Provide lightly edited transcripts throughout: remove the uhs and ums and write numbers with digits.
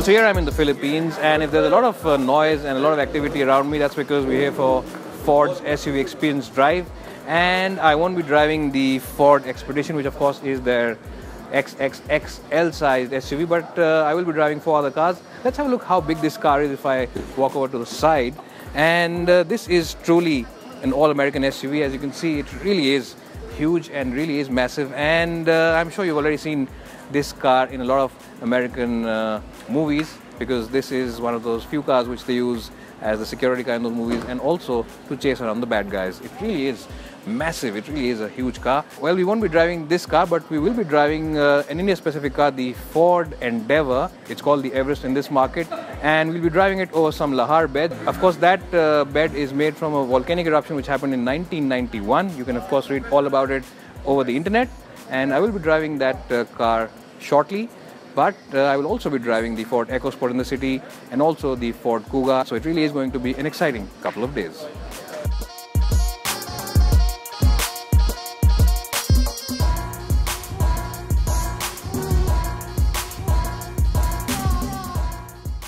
So here I'm in the Philippines, and if there's a lot of noise and a lot of activity around me, that's because we're here for Ford's SUV Experience Drive, and I won't be driving the Ford Expedition, which of course is their XXXL sized SUV, but I will be driving 4 other cars. Let's have a look how big this car is if I walk over to the side. And this is truly an all-American SUV. As you can see, it really is huge and really is massive, and I'm sure you've already seen this car in a lot of American movies, because this is one of those few cars which they use as the security car in those movies, and also to chase around the bad guys. It really is massive. It really is a huge car. Well, we won't be driving this car, but we will be driving an India-specific car, the Ford Endeavour. It's called the Everest in this market, and we'll be driving it over some Lahar bed. Of course, that bed is made from a volcanic eruption which happened in 1991. You can, of course, read all about it over the internet, and I will be driving that car shortly. But I will also be driving the Ford EcoSport in the city and also the Ford Kuga. So it really is going to be an exciting couple of days.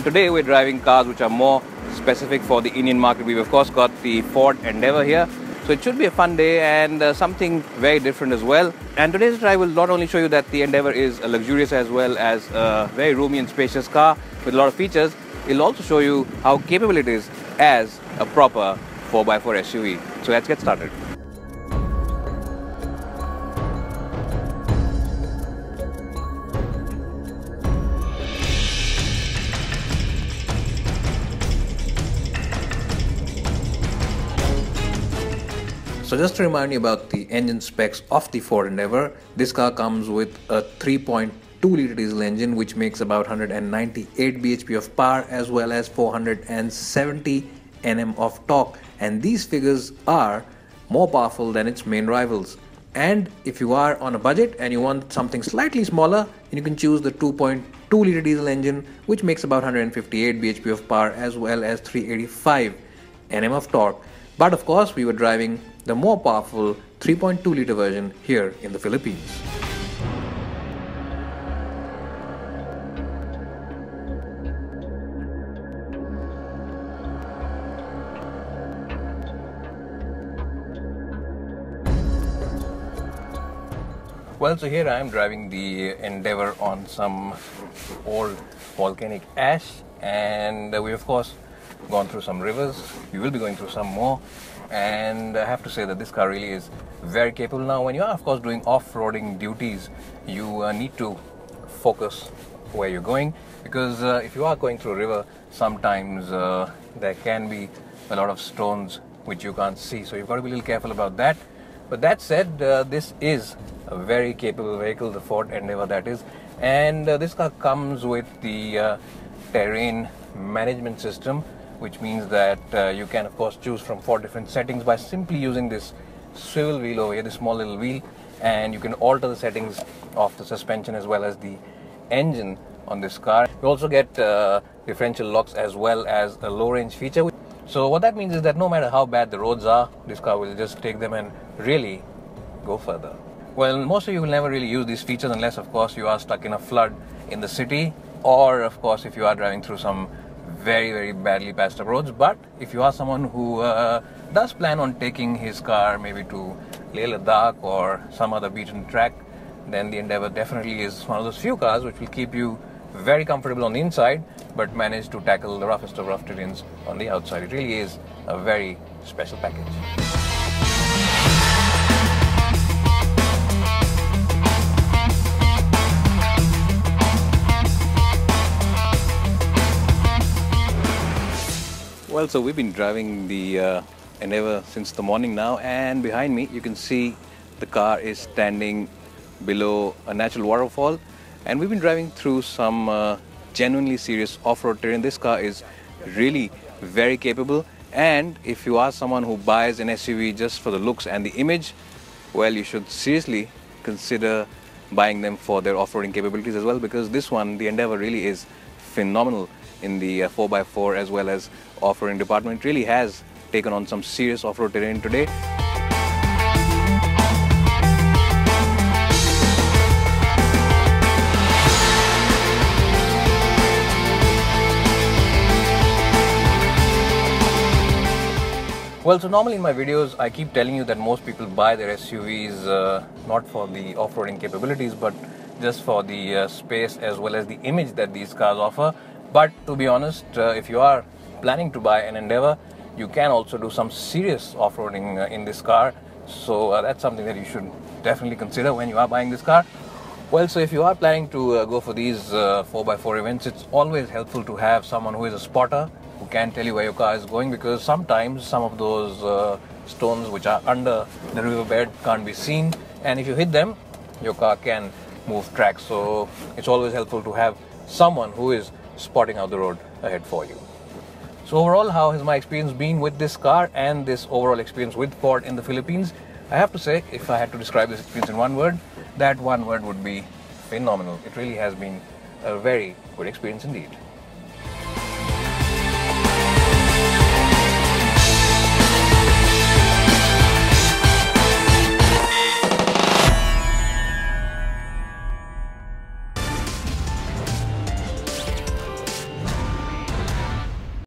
Today we're driving cars which are more specific for the Indian market. We've of course got the Ford Endeavour here. So it should be a fun day and something very different as well. And today's drive will not only show you that the Endeavour is a luxurious as well as a very roomy and spacious car with a lot of features, it'll also show you how capable it is as a proper 4x4 SUV. So let's get started. So just to remind you about the engine specs of the Ford Endeavour, this car comes with a 3.2 litre diesel engine which makes about 198 bhp of power as well as 470 Nm of torque, and these figures are more powerful than its main rivals. And if you are on a budget and you want something slightly smaller, then you can choose the 2.2 litre diesel engine which makes about 158 bhp of power as well as 385 Nm of torque. But of course we were driving the more powerful 3.2 litre version here in the Philippines. Well, so here I am driving the Endeavour on some old volcanic ash, and we of course gone through some rivers. We will be going through some more, and I have to say that this car really is very capable. Now when you are of course doing off-roading duties, you need to focus where you're going, because if you are going through a river, sometimes there can be a lot of stones which you can't see, so you've got to be a little careful about that. But that said, this is a very capable vehicle, the Ford Endeavour that is, and this car comes with the terrain management system, which means that you can of course choose from 4 different settings by simply using this swivel wheel over here, this small little wheel, and you can alter the settings of the suspension as well as the engine on this car. You also get differential locks as well as a low range feature. So what that means is that no matter how bad the roads are, this car will just take them and really go further. Well, most of you will never really use these features unless of course you are stuck in a flood in the city, or of course if you are driving through some very badly patched up roads. But if you are someone who does plan on taking his car maybe to Leh Ladakh or some other beaten track, then the Endeavour definitely is one of those few cars which will keep you very comfortable on the inside but manage to tackle the roughest of rough terrains on the outside. It really is a very special package. Well, so we've been driving the Endeavour since the morning now, and behind me you can see the car is standing below a natural waterfall, and we've been driving through some genuinely serious off-road terrain. This car is really very capable, and if you are someone who buys an SUV just for the looks and the image, well, you should seriously consider buying them for their off-roading capabilities as well, because this one, the Endeavour, really is phenomenal in the 4x4 as well as off-roading department. It really has taken on some serious off-road terrain today. Well, so normally in my videos, I keep telling you that most people buy their SUVs not for the off-roading capabilities, but just for the space as well as the image that these cars offer. But to be honest, if you are planning to buy an Endeavour, you can also do some serious off-roading in this car. So that's something that you should definitely consider when you are buying this car. Well, so if you are planning to go for these 4x4 events, it's always helpful to have someone who is a spotter, who can tell you where your car is going, because sometimes some of those stones which are under the riverbed can't be seen, and if you hit them, your car can move tracks. So it's always helpful to have someone who is spotting out the road ahead for you. So overall, how has my experience been with this car and this overall experience with Ford in the Philippines? I have to say, if I had to describe this experience in one word, that one word would be phenomenal. It really has been a very good experience indeed.